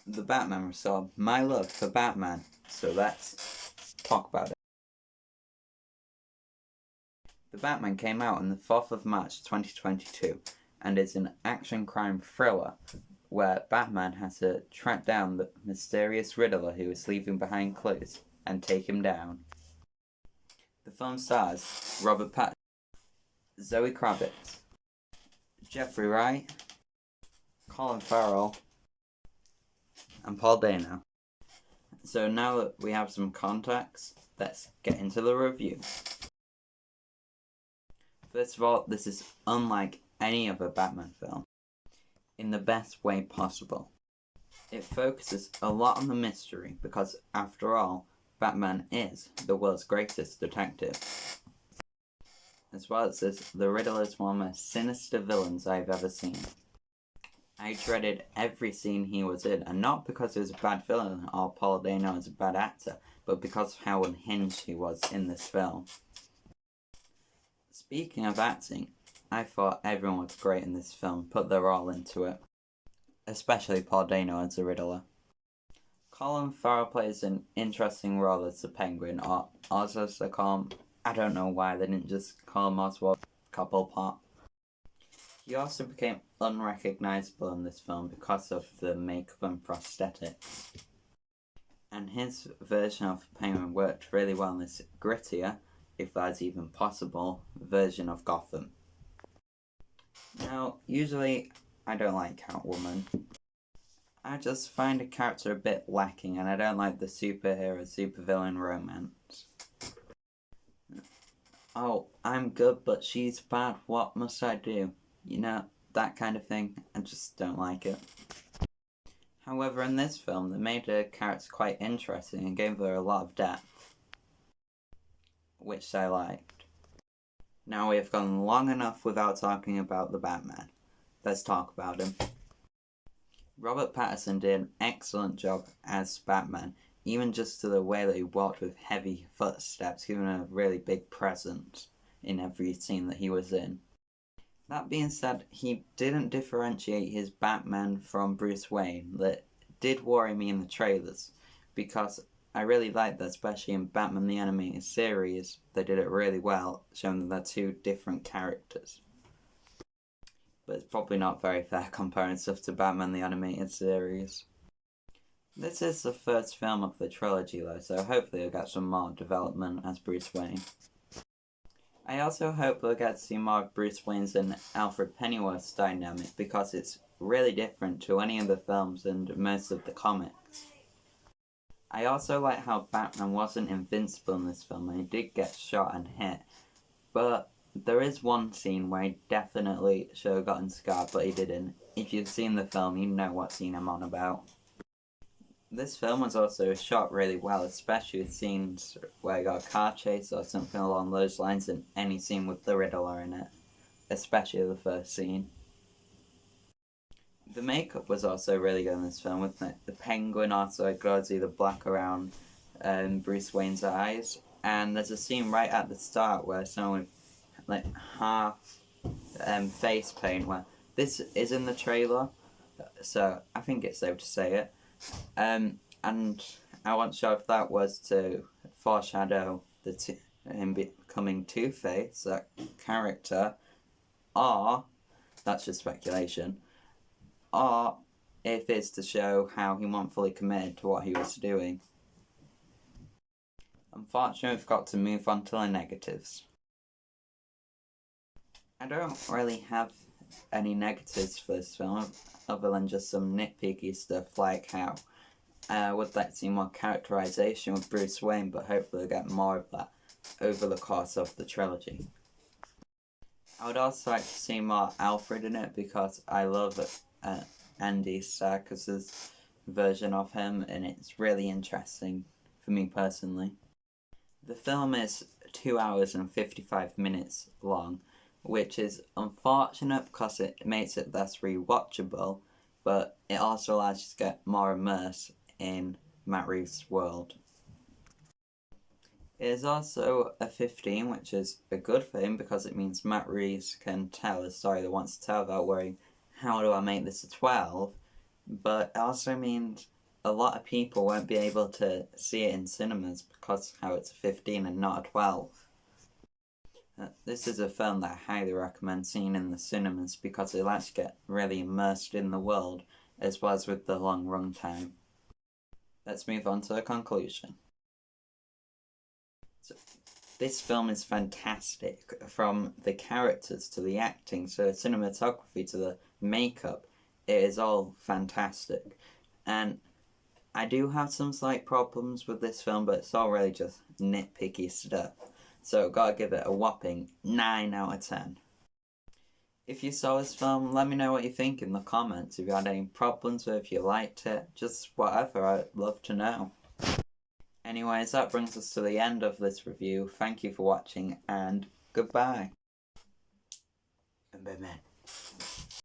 the Batman restored my love for Batman, so let's talk about it. The Batman came out on the 4th of March 2022 and is an action crime thriller where Batman has to track down the mysterious Riddler who is leaving behind clues and take him down. The film stars Robert Pattison, Zoe Kravitz, Jeffery Wright, Colin, Farrell, and Dano. So now that we have some context, let's get into the review. First of all, this is unlike any other Batman film, in the best way possible. It focuses a lot on the mystery because, after all, Batman is the world's greatest detective. As well as this, the Riddler is one of the most sinister villains I've ever seen. I dreaded every scene he was in, and not because he was a bad villain or Paul Dano is a bad actor, but because of how unhinged he was in this film. Speaking of acting, I thought everyone was great in this film, put their all into it. Especially Paul Dano as the Riddler. Colin Farrell plays an interesting role as the Penguin, or Oz as they call him. I don't know why they didn't just call him Oswald Cobblepot. He also became unrecognisable in this film because of the makeup and prosthetics. And his version of Penguin worked really well in this grittier, if that's even possible, version of Gotham. Now, usually I don't like Catwoman. I just find the character a bit lacking, and I don't like the superhero-supervillain romance. Oh, I'm good, but she's bad, what must I do? You know, that kind of thing. I just don't like it. However, in this film, they made her character quite interesting and gave her a lot of depth, which I liked. Now we have gone long enough without talking about the Batman. Let's talk about him. Robert Pattison did an excellent job as Batman, even just to the way that he walked with heavy footsteps, giving a really big presence in every scene that he was in. That being said, he didn't differentiate his Batman from Bruce Wayne. That did worry me in the trailers, because I really liked that, especially in Batman the Animated Series. They did it really well, showing that they're two different characters. But it's probably not very fair comparing stuff to Batman the Animated Series. This is the first film of the trilogy though, so hopefully we'll get some more development as Bruce Wayne. I also hope we'll get to see more of Bruce Wayne's and Alfred Pennyworth's dynamic, because it's really different to any of the films and most of the comics. I also like how Batman wasn't invincible in this film, and he did get shot and hit, but there is one scene where he definitely should have gotten scarred, but he didn't. If you've seen the film, you know what scene I'm on about. This film was also shot really well, especially with scenes where you got a car chase or something along those lines, and any scene with the Riddler in it, especially the first scene. The makeup was also really good in this film, with the Penguin also glows either black around Bruce Wayne's eyes, and there's a scene right at the start where someone with like half face paint, where this is in the trailer, so I think it's safe to say it. And I wasn't sure if that was to foreshadow him becoming Two-Face, that character, or that's just speculation, or if it's to show how he wasn't fully committed to what he was doing. Unfortunately, we've got to move on to the negatives. I don't really have any negatives for this film, other than just some nitpicky stuff, like how I would like to see more characterization with Bruce Wayne, but hopefully we'll get more of that over the course of the trilogy. I would also like to see more Alfred in it, because I love Andy Serkis's version of him, and it's really interesting for me personally. The film is 2 hours and 55 minutes long, which is unfortunate because it makes it less rewatchable, but it also allows you to get more immersed in Matt Reeves' world. It is also a 15, which is a good thing because it means Matt Reeves can tell a story that wants to tell without worrying, how do I make this a 12? But it also means a lot of people won't be able to see it in cinemas because how it's a 15 and not a 12. This is a film that I highly recommend seeing in the cinemas because it lets you get really immersed in the world as well as with the long run time. Let's move on to the conclusion. So, this film is fantastic, from the characters to the acting to the cinematography to the makeup. It is all fantastic. And I do have some slight problems with this film, but it's all really just nitpicky stuff. So gotta give it a whopping 9 out of 10. If you saw this film, let me know what you think in the comments. If you had any problems with it, if you liked it, just whatever, I'd love to know. Anyways, that brings us to the end of this review. Thank you for watching, and goodbye.